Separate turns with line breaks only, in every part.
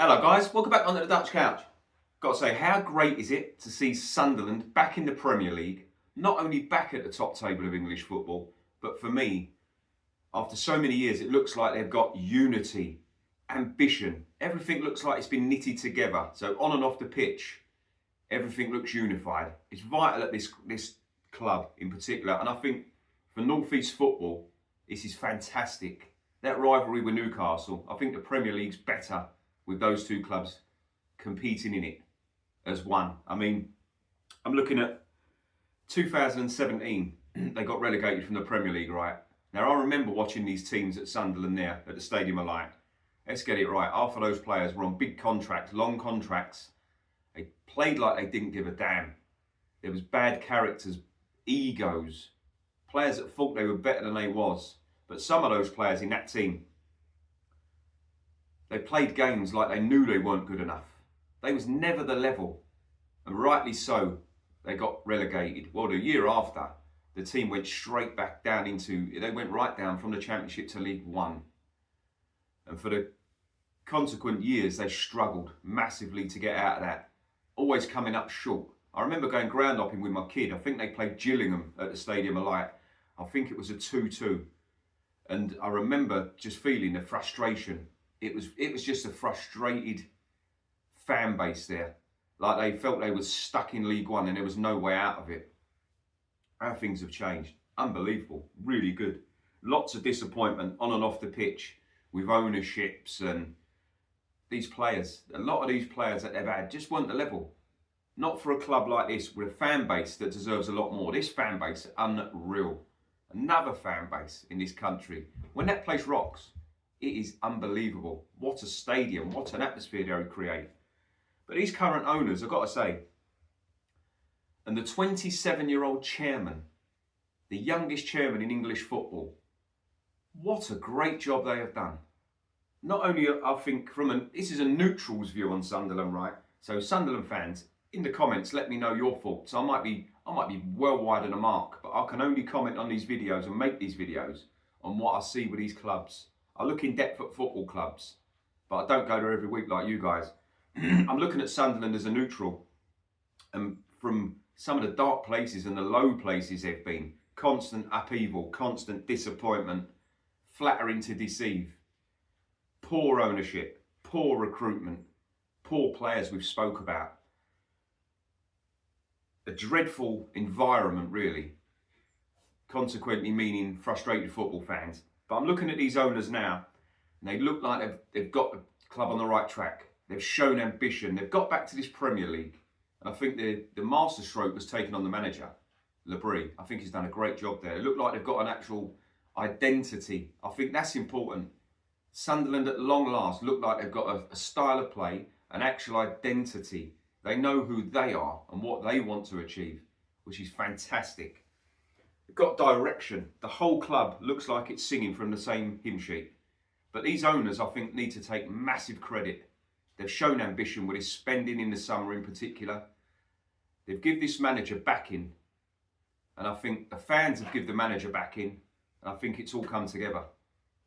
Hello guys, welcome back onto the Dutch Couch. Got to say, how great is it to see Sunderland back in the Premier League, not only back at the top table of English football, but for me, after so many years, it looks like they've got unity, ambition. Everything looks like it's been knitted together. So on and off the pitch, everything looks unified. It's vital at this club in particular, and I think for North East football, this is fantastic. That rivalry with Newcastle, I think the Premier League's better with those two clubs competing in it as one. I mean, I'm looking at 2017, they got relegated from the Premier League, right? Now, I remember watching these teams at Sunderland there at the Stadium of Light. Let's get it right. Half of those players were on big contracts, long contracts. They played like they didn't give a damn. There was bad characters, egos, players that thought they were better than they was. But some of those players in that team, they played games like they knew they weren't good enough. They was never the level. And rightly so, they got relegated. Well, the year after, the team went straight back down they went right down from the Championship to League One. And for the consequent years, they struggled massively to get out of that. Always coming up short. I remember going ground hopping with my kid. I think they played Gillingham at the Stadium of Light. I think it was a 2-2. And I remember just feeling the frustration. It was just a frustrated fan base there. Like they felt they were stuck in League One and there was no way out of it. How things have changed. Unbelievable. Really good. Lots of disappointment on and off the pitch with ownerships and these players. A lot of these players that they've had just weren't the level. Not for a club like this with a fan base that deserves a lot more. This fan base is unreal. Another fan base in this country. When that place rocks, it is unbelievable. What a stadium, what an atmosphere they create. But these current owners, I've got to say, and the 27-year-old chairman, the youngest chairman in English football, what a great job they have done. Not only, I think, this is a neutral's view on Sunderland, right? So Sunderland fans, in the comments, let me know your thoughts. I might be well wide of the mark, but I can only comment on these videos and make these videos on what I see with these clubs. I look in depth at football clubs, but I don't go there every week like you guys. I'm looking at Sunderland as a neutral, and from some of the dark places and the low places they've been, constant upheaval, constant disappointment, flattering to deceive, poor ownership, poor recruitment, poor players we've spoke about. A dreadful environment, really. Consequently meaning frustrated football fans. But I'm looking at these owners now, and they look like they've got the club on the right track. They've shown ambition. They've got back to this Premier League. And I think the masterstroke was taken on the manager, Lebris. I think he's done a great job there. It looked like they've got an actual identity. I think that's important. Sunderland at long last look like they've got a style of play, an actual identity. They know who they are and what they want to achieve, which is fantastic. They've got direction. The whole club looks like it's singing from the same hymn sheet. But these owners, I think, need to take massive credit. They've shown ambition with his spending in the summer in particular. They've given this manager backing. And I think the fans have given the manager backing. And I think it's all come together.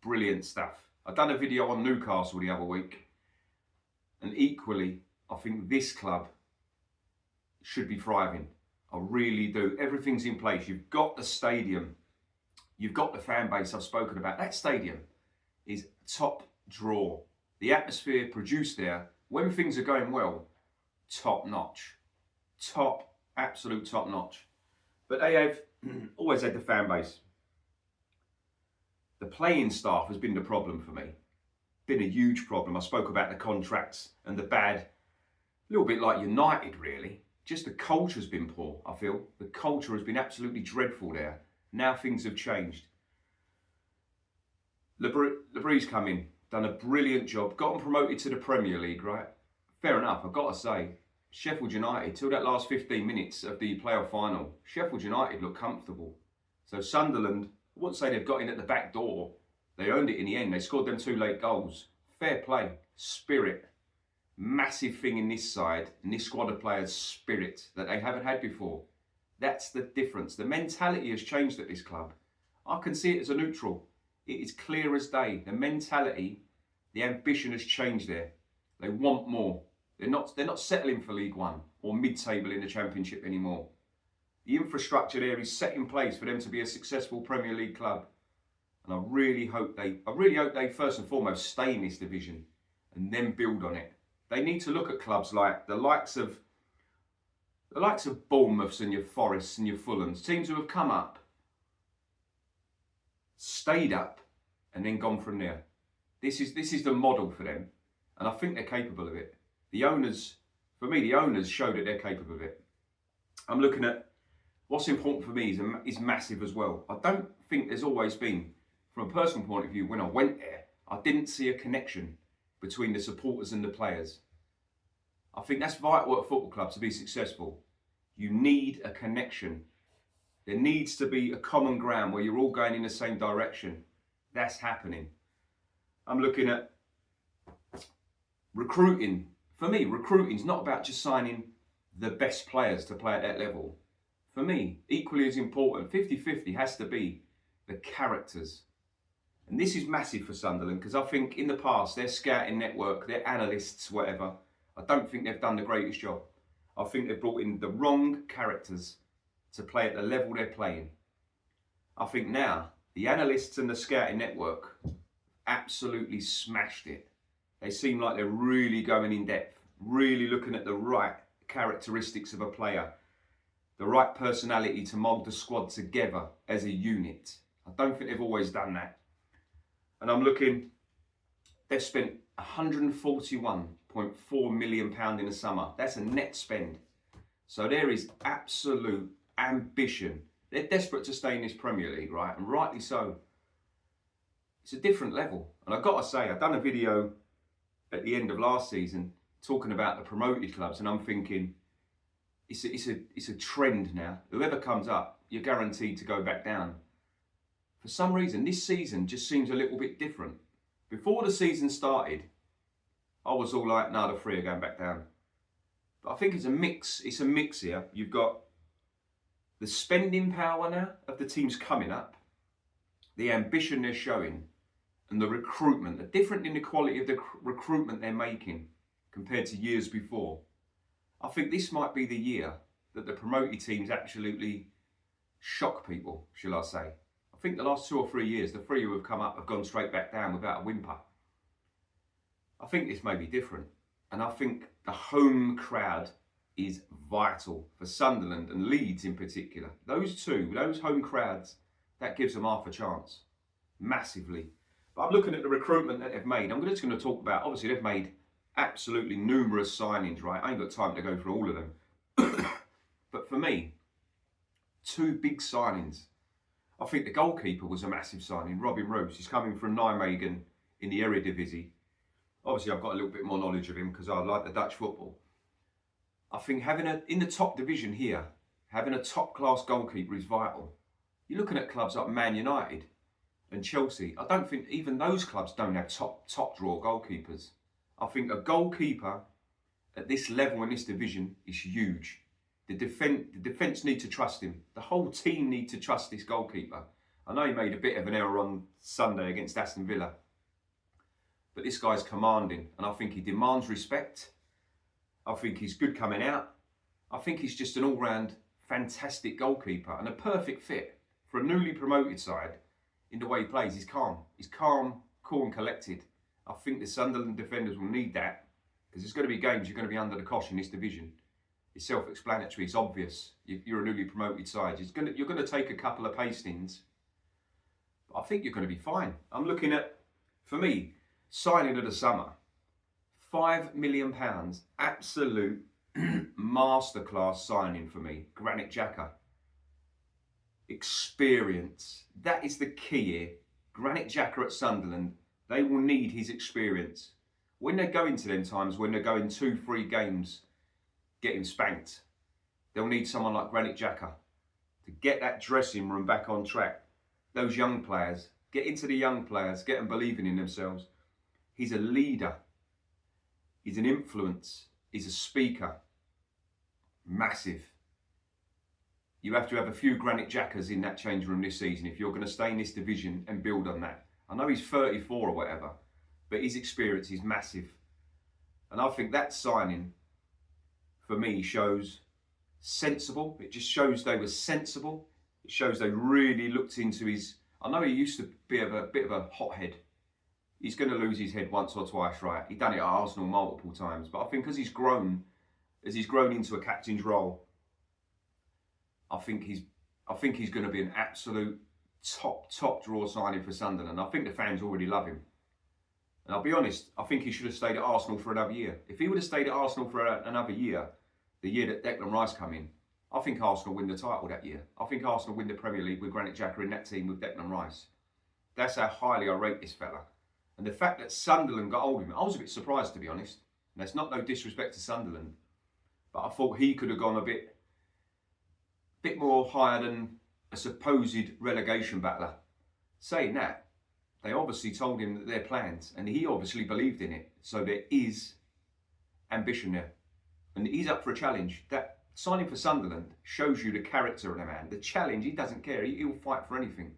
Brilliant stuff. I've done a video on Newcastle the other week. And equally, I think this club should be thriving. I really do. Everything's in place. You've got the stadium. You've got the fan base I've spoken about. That stadium is top draw. The atmosphere produced there, when things are going well, top notch. Absolute top notch. But they have always had the fan base. The playing staff has been the problem for me. Been a huge problem. I spoke about the contracts and the bad, a little bit like United really. Just the culture's been poor, I feel. The culture has been absolutely dreadful there. Now things have changed. Lebris's come in, done a brilliant job, got them promoted to the Premier League, right? Fair enough, I've got to say, Sheffield United, till that last 15 minutes of the playoff final, Sheffield United looked comfortable. So Sunderland, I wouldn't say they've got in at the back door. They earned it in the end. They scored them 2 late goals. Fair play, spirit. Massive thing in this side, in this squad of players, spirit that they haven't had before. That's the difference. The mentality has changed at this club. I can see it as a neutral. It is clear as day. The mentality, the ambition has changed there. They want more. They're not settling for League One or mid-table in the Championship anymore. The infrastructure there is set in place for them to be a successful Premier League club. And I really hope they first and foremost stay in this division and then build on it. They need to look at clubs like the likes of Bournemouths and your Forests and your Fulhams, teams who have come up, stayed up, and then gone from there. This is the model for them, and I think they're capable of it. The owners show that they're capable of it. I'm looking at what's important for me is massive as well. I don't think there's always been, from a personal point of view, when I went there, I didn't see a connection between the supporters and the players. I think that's vital at a football club to be successful. You need a connection. There needs to be a common ground where you're all going in the same direction. That's happening. I'm looking at recruiting. For me, recruiting is not about just signing the best players to play at that level. For me, equally as important, 50-50 has to be the characters. And this is massive for Sunderland because I think in the past, their scouting network, their analysts, whatever, I don't think they've done the greatest job. I think they've brought in the wrong characters to play at the level they're playing. I think now, the analysts and the scouting network absolutely smashed it. They seem like they're really going in depth, really looking at the right characteristics of a player, the right personality to mould the squad together as a unit. I don't think they've always done that. And I'm looking, they've spent £141.4 million in the summer. That's a net spend. So there is absolute ambition. They're desperate to stay in this Premier League, right? And rightly so. It's a different level. And I've got to say, I've done a video at the end of last season talking about the promoted clubs, and I'm thinking, it's a trend now. Whoever comes up, you're guaranteed to go back down. For some reason, this season just seems a little bit different. Before the season started, I was all like, no, the three are going back down. But I think it's a mix. It's a mix here. You've got the spending power now of the teams coming up, the ambition they're showing, and the recruitment, the difference in the quality of the recruitment they're making compared to years before. I think this might be the year that the promoted teams absolutely shock people, shall I say. I think the last 2 or 3 years, the three who have come up have gone straight back down without a whimper. I think this may be different. And I think the home crowd is vital for Sunderland and Leeds in particular. Those home crowds, that gives them half a chance. Massively. But I'm looking at the recruitment that they've made. I'm just going to talk about, obviously they've made absolutely numerous signings, right? I ain't got time to go through all of them. But for me, 2 big signings. I think the goalkeeper was a massive signing, Robin Roos. He's coming from Nijmegen in the Eredivisie. Obviously, I've got a little bit more knowledge of him because I like the Dutch football. I think in the top division here, having a top-class goalkeeper is vital. You're looking at clubs like Man United and Chelsea. I don't think even those clubs don't have top draw goalkeepers. I think a goalkeeper at this level in this division is huge. The defence need to trust him. The whole team need to trust this goalkeeper. I know he made a bit of an error on Sunday against Aston Villa. But this guy's commanding, and I think he demands respect. I think he's good coming out. I think he's just an all-round fantastic goalkeeper and a perfect fit for a newly promoted side in the way he plays. He's calm. He's calm, cool and collected. I think the Sunderland defenders will need that because there's going to be games you're going to be under the cosh in this division. It's self-explanatory. It's obvious. You're a newly promoted side. You're going to take a couple of pastings. But I think you're going to be fine. I'm looking at, for me, signing of the summer. £5 million. Absolute masterclass signing for me. Granit Xhaka. Experience. That is the key here. Granit Xhaka at Sunderland. They will need his experience. When they go into them times, when they're going 2-3 games, getting spanked, they'll need someone like Granit Xhaka to get that dressing room back on track. Those young players, get into the young players, get them believing in themselves. He's a leader. He's an influence. He's a speaker. Massive. You have to have a few Granit Xhakas in that change room this season if you're going to stay in this division and build on that. I know he's 34 or whatever, but his experience is massive. And I think that signing, for me, shows sensible. It just shows they were sensible. It shows they really looked into his... I know he used to be a bit of a hothead. He's going to lose his head once or twice, right? He's done it at Arsenal multiple times. But I think as he's grown into a captain's role, I think he's going to be an absolute top draw signing for Sunderland. I think the fans already love him. And I'll be honest, I think he should have stayed at Arsenal for another year. If he would have stayed at Arsenal for another year, the year that Declan Rice come in, I think Arsenal win the title that year. I think Arsenal win the Premier League with Granit Xhaka in that team with Declan Rice. That's how highly I rate this fella. And the fact that Sunderland got hold of him, I was a bit surprised, to be honest. And that's not no disrespect to Sunderland, but I thought he could have gone a bit more higher than a supposed relegation battler. Saying that, they obviously told him that their plans, and he obviously believed in it. So there is ambition there. And he's up for a challenge. That signing for Sunderland shows you the character of the man. The challenge, he doesn't care. He'll fight for anything.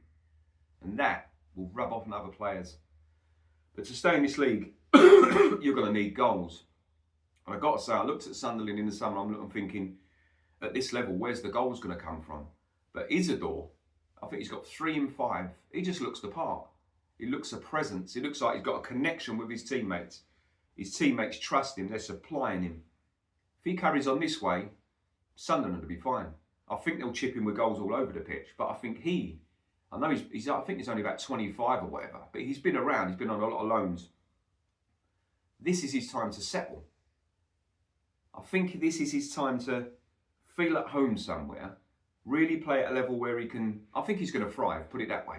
And that will rub off on other players. But to stay in this league, you're going to need goals. And I've got to say, I looked at Sunderland in the summer, I'm thinking, at this level, where's the goals going to come from? But Isidore, I think he's got 3 in 5. He just looks the part. He looks a presence. He looks like he's got a connection with his teammates. His teammates trust him. They're supplying him. If he carries on this way, Sunderland will be fine. I think they'll chip him with goals all over the pitch. But I think I think he's only about 25 or whatever. But he's been around. He's been on a lot of loans. This is his time to settle. I think this is his time to feel at home somewhere. Really play at a level where he can... I think he's going to thrive, put it that way.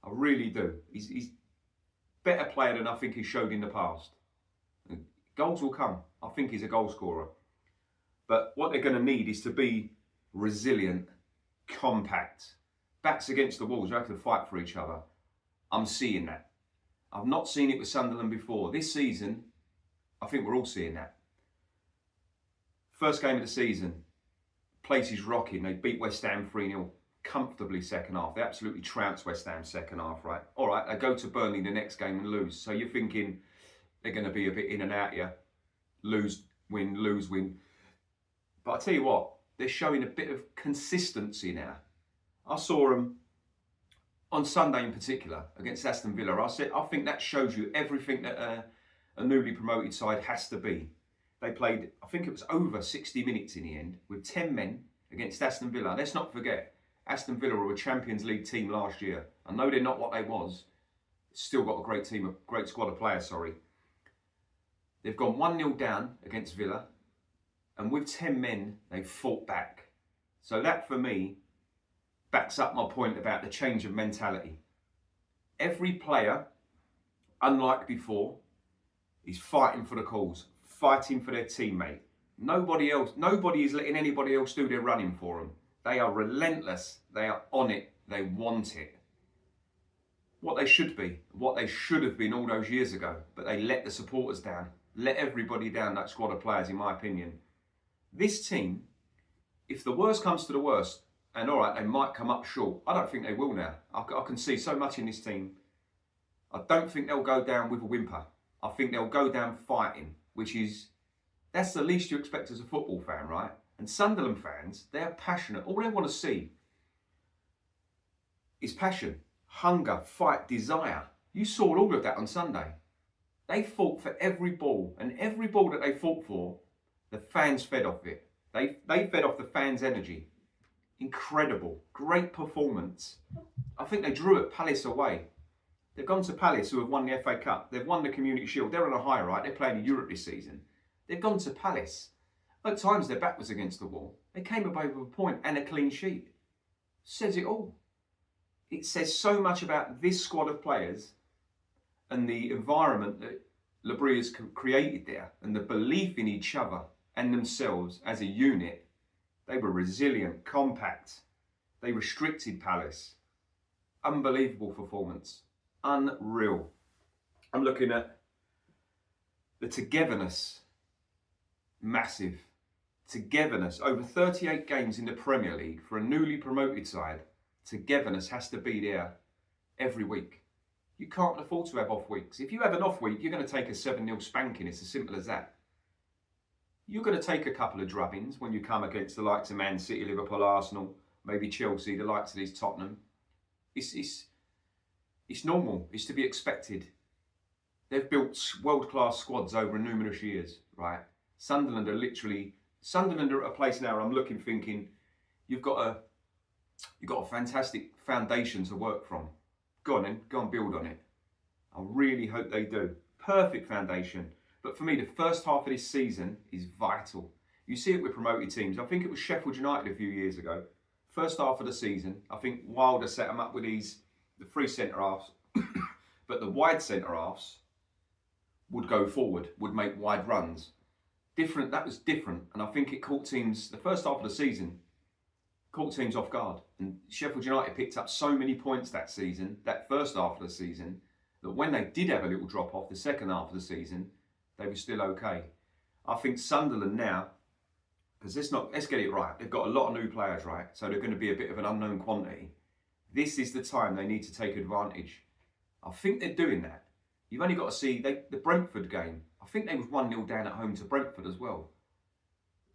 I really do. He's a better player than I think he showed in the past. Goals will come. I think he's a goal scorer. But what they're going to need is to be resilient, compact, backs against the walls. You have to fight for each other. I'm seeing that. I've not seen it with Sunderland before. This season, I think we're all seeing that. First game of the season, place is rocking. They beat West Ham 3-0 comfortably second half. They absolutely trounced West Ham second half, right? All right, they go to Burnley the next game and lose. So you're thinking they're going to be a bit in and out here. Lose, win. But I tell you what, they're showing a bit of consistency now. I saw them on Sunday in particular against Aston Villa. I think that shows you everything that a newly promoted side has to be. They played, I think it was over 60 minutes in the end with 10 men against Aston Villa. Let's not forget, Aston Villa were a Champions League team last year. I know they're not what they was. Still got a great squad of players, sorry. They've gone 1-0 down against Villa. And with 10 men, they fought back. So that, for me, backs up my point about the change of mentality. Every player, unlike before, is fighting for the cause, fighting for their teammate. Nobody is letting anybody else do their running for them. They are relentless. They are on it. They want it. What they should be, what they should have been all those years ago, but they let the supporters down, let everybody down, that squad of players, in my opinion. This team, if the worst comes to the worst, and all right, they might come up short. I don't think they will now. I can see so much in this team. I don't think they'll go down with a whimper. I think they'll go down fighting, that's the least you expect as a football fan, right? And Sunderland fans, they're passionate. All they want to see is passion, hunger, fight, desire. You saw all of that on Sunday. They fought for every ball, and every ball that they fought for, the fans fed off it. They fed off the fans' energy. Incredible. Great performance. I think they drew at Palace away. They've gone to Palace, who have won the FA Cup. They've won the Community Shield. They're on a high, right? They're playing in Europe this season. They've gone to Palace. At times, their back was against the wall. They came away with a point and a clean sheet. Says it all. It says so much about this squad of players and the environment that Labrie has created there, and the belief in each other and themselves as a unit. They were resilient, compact. They restricted Palace. Unbelievable performance. Unreal. I'm looking at the togetherness. Massive. Togetherness. Over 38 games in the Premier League for a newly promoted side. Togetherness has to be there every week. You can't afford to have off weeks. If you have an off week, you're going to take a 7-0 spanking. It's as simple as that. You're going to take a couple of drubbings when you come against the likes of Man City, Liverpool, Arsenal, maybe Chelsea, the likes of these Tottenham. It's normal. It's to be expected. They've built world-class squads over numerous years, right? Sunderland are at a place now where I'm looking, thinking, you've got a fantastic foundation to work from. Go on, build on it. I really hope they do. Perfect foundation. But for me, the first half of this season is vital. You see it with promoted teams. I think it was Sheffield United a few years ago. First half of the season, I think Wilder set them up with the three centre-halves. But the wide centre-halves would go forward, would make wide runs. That was different. And I think it caught teams, the first half of the season, caught teams off guard. And Sheffield United picked up so many points that season, that first half of the season, that when they did have a little drop off the second half of the season, they were still okay. I think Sunderland now, because let's get it right. They've got a lot of new players, right? So they're going to be a bit of an unknown quantity. This is the time they need to take advantage. I think they're doing that. You've only got to see the Brentford game. I think they was 1-0 down at home to Brentford as well.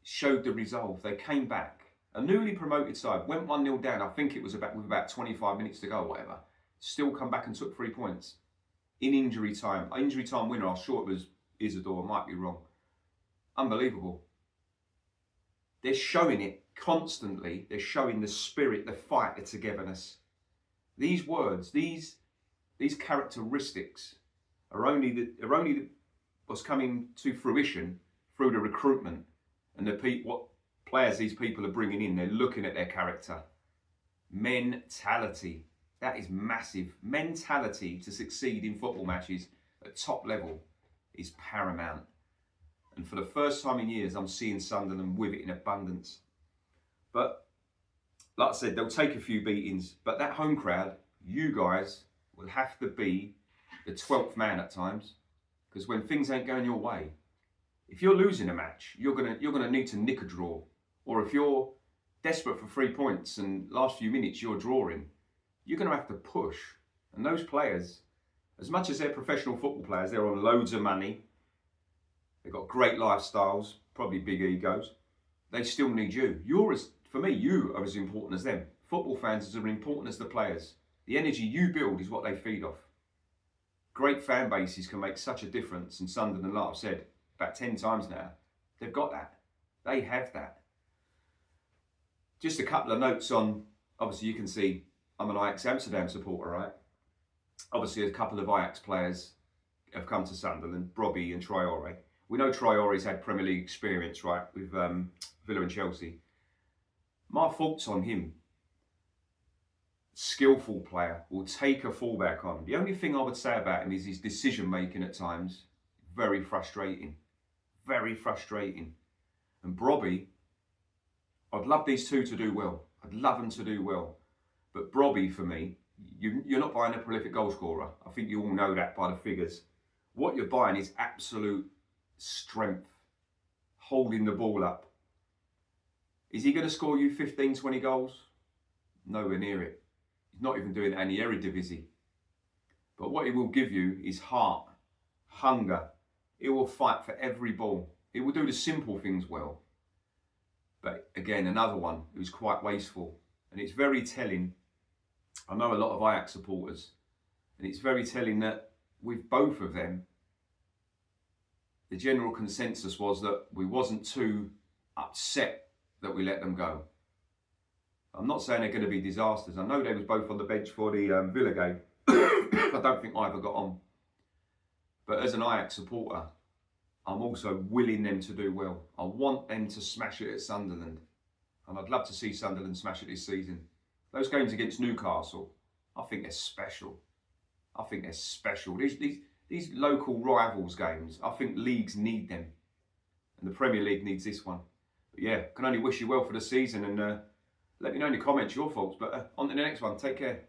Showed the resolve. They came back. A newly promoted side went 1-0 down. I think it was with about 25 minutes to go or whatever. Still come back and took 3 points. In injury time. Injury time winner, I'm sure it was Isidore, I might be wrong. Unbelievable. They're showing it constantly. They're showing the spirit, the fight, the togetherness. These words, these characteristics are only what's coming to fruition through the recruitment and what players these people are bringing in. They're looking at their character. Mentality. That is massive. Mentality to succeed in football matches at top level is paramount. And for the first time in years, I'm seeing Sunderland with it in abundance. But, like I said, they'll take a few beatings. But that home crowd, you guys, will have to be the 12th man at times. Because when things ain't going your way, if you're losing a match, you're gonna need to nick a draw. Or if you're desperate for 3 points and last few minutes you're drawing, you're going to have to push. And those players, as much as they're professional football players, they're on loads of money. They've got great lifestyles, probably big egos. They still need you. For me, you are as important as them. Football fans are as important as the players. The energy you build is what they feed off. Great fan bases can make such a difference. And Sunderland, like I've said about 10 times now, they've got that. They have that. Just a couple of notes on, obviously you can see I'm an Ajax Amsterdam supporter, right? Obviously a couple of Ajax players have come to Sunderland, Brobby and Traore. We know Traore's had Premier League experience, right, with Villa and Chelsea. My thoughts on him, skillful player, will take a fullback on. The only thing I would say about him is his decision making at times, very frustrating. Very frustrating. And Brobby, I'd love these two to do well. I'd love them to do well. But Brobby, for me, you're not buying a prolific goal scorer. I think you all know that by the figures. What you're buying is absolute strength, holding the ball up. Is he going to score you 15, 20 goals? Nowhere near it. He's not even doing any Eredivisie. But what he will give you is heart, hunger. He will fight for every ball. He will do the simple things well. But again, another one who's quite wasteful. And it's very telling. I know a lot of Ajax supporters. And it's very telling that with both of them, the general consensus was that we wasn't too upset that we let them go. I'm not saying they're going to be disasters. I know they was both on the bench for the Villa game. I don't think either got on. But as an Ajax supporter, I'm also willing them to do well. I want them to smash it at Sunderland. And I'd love to see Sunderland smash it this season. Those games against Newcastle, I think they're special. I think they're special. These local rivals games, I think leagues need them. And the Premier League needs this one. But yeah, can only wish you well for the season and let me know in the comments your thoughts. But on to the next one. Take care.